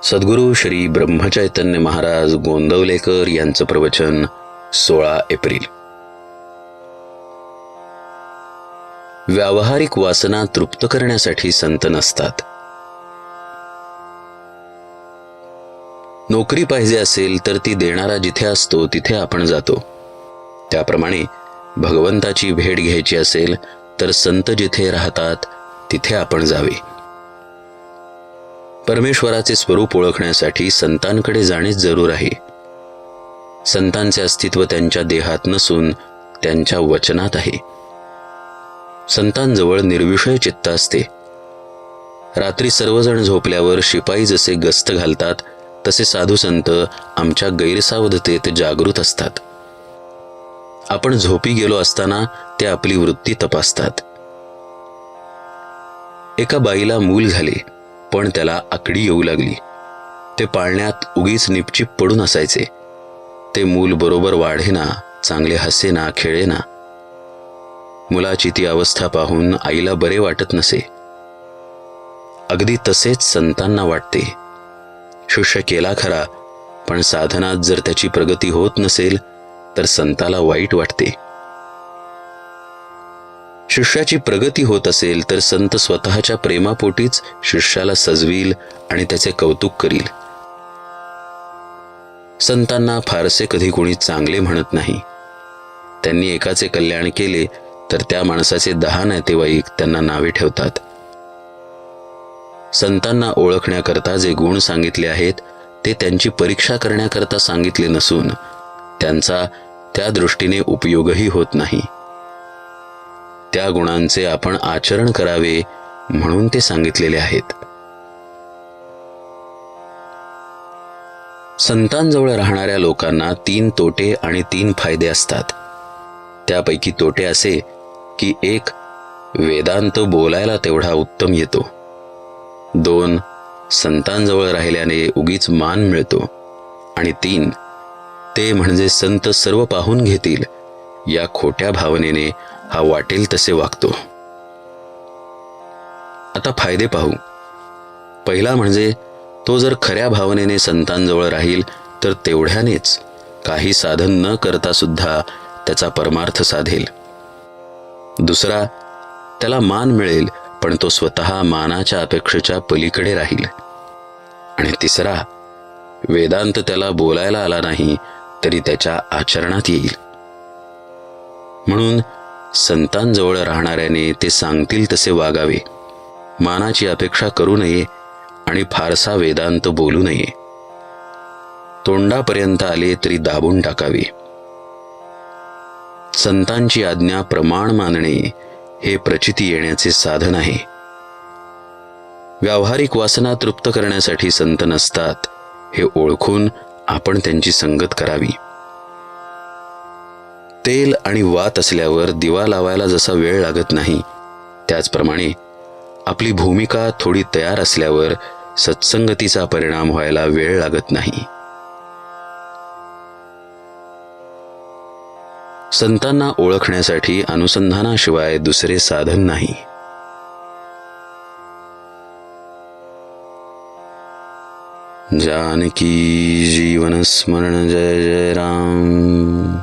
सद्गुरू श्री ब्रह्मचैतन्य महाराज गोंदवलेकर यांचं प्रवचन 16 एप्रिल. व्यावहारिक वासना तृप्त करण्यासाठी संत नसतात. नोकरी पाहिजे असेल तर ती देणारा जिथे असतो तिथे आपण जातो. त्याप्रमाणे भगवंताची भेट घ्यायची असेल तर संत जिथे राहतात तिथे आपण जावे. परमेश्वराचे स्वरूप ओळखण्यासाठी संतांकडे जाणेच जरूर आहे. संतांचे अस्तित्व त्यांच्या देहात नसून त्यांच्या वचनात आहे. संतांजवळ निर्विषय चित्त असते. रात्री सर्वजण झोपल्यावर शिपाई जसे गस्त घालतात तसे साधू संत आमच्या गैरसावधतेत जागृत असतात. आपण झोपी गेलो असताना ते आपली वृत्ती तपासतात. एका बाईला मूल झाले, पण त्याला आकडी येऊ लागली. ते पाळण्यात उगीच निपचिप पडून असायचे. ते मूल बरोबर वाढेना, चांगले हसेना, खेळेना. मुलाची ती अवस्था पाहून आईला बरे वाटत नसे. अगदी तसेच संतांना वाटते. शिष्य केला खरा, पण साधनात जर त्याची प्रगती होत नसेल तर संताला वाईट वाटते. शिष्याची प्रगती होत असेल तर संत स्वतःच्या प्रेमापोटीच शिष्याला सजवील आणि त्याचे कौतुक करील. संतांना फारसे कधी कोणी चांगले म्हणत नाही. त्यांनी एकाचे कल्याण केले तर त्या माणसाचे 10 नातेवाईक त्यांना नावे ठेवतात. संतांना ओळखण्याकरता जे गुण सांगितले आहेत ते त्यांची परीक्षा करण्याकरता सांगितले नसून त्यांचा त्या दृष्टीने उपयोगही होत नाही. त्या गुणांचे आपण आचरण करावे म्हणून ते सांगितलेले आहेत. संतांजवळ राहणाऱ्या लोकांना 3 तोटे आणि 3 फायदे असतात. त्यापैकी तोटे असे की 1. वेदांत बोलायला तेवढा उत्तम येतो. 2. संतांजवळ राहिल्याने उगीच मान मिळतो. आणि 3. ते म्हणजे संत सर्व पाहून घेतील या खोट्या भावनेने हा वाटेल तसे वागतो. आता फायदे पाहू. पहिला म्हणजे तो जर खऱ्या भावनेने संतांजवळ राहील तर तेवढ्यानेच काही साधन न करता सुद्धा त्याचा परमार्थ साधेल. दुसरा, त्याला मान मिळेल, पण तो स्वतः मानाच्या अपेक्षेच्या पलीकडे राहील. आणि तिसरा, वेदांत त्याला बोलायला आला नाही तरी त्याच्या आचरणात येईल. म्हणून संतांजवळ राहणाऱ्याने ते सांगतील तसे वागावे. मानाची अपेक्षा करू नये आणि फारसा वेदांत बोलू नये. तोंडापर्यंत आले तरी दाबून टाकावे. संतांची आज्ञा प्रमाण मानणे हे प्रचिती येण्याचे साधन आहे. व्यावहारिक वासना तृप्त करण्यासाठी संत नसतात हे ओळखून आपण त्यांची संगत करावी. तेल आणि वात असल्यावर दिवा लावायला जसा वेळ लागत नाही, त्याचप्रमाणे आपली भूमिका थोडी तयार असल्यावर सत्संगतीचा परिणाम व्हायला वेळ लागत नाही. संतांना ओळखण्यासाठी अनुसंधानाशिवाय दुसरे साधन नाही. जानकी जीवन स्मरण जय जय राम.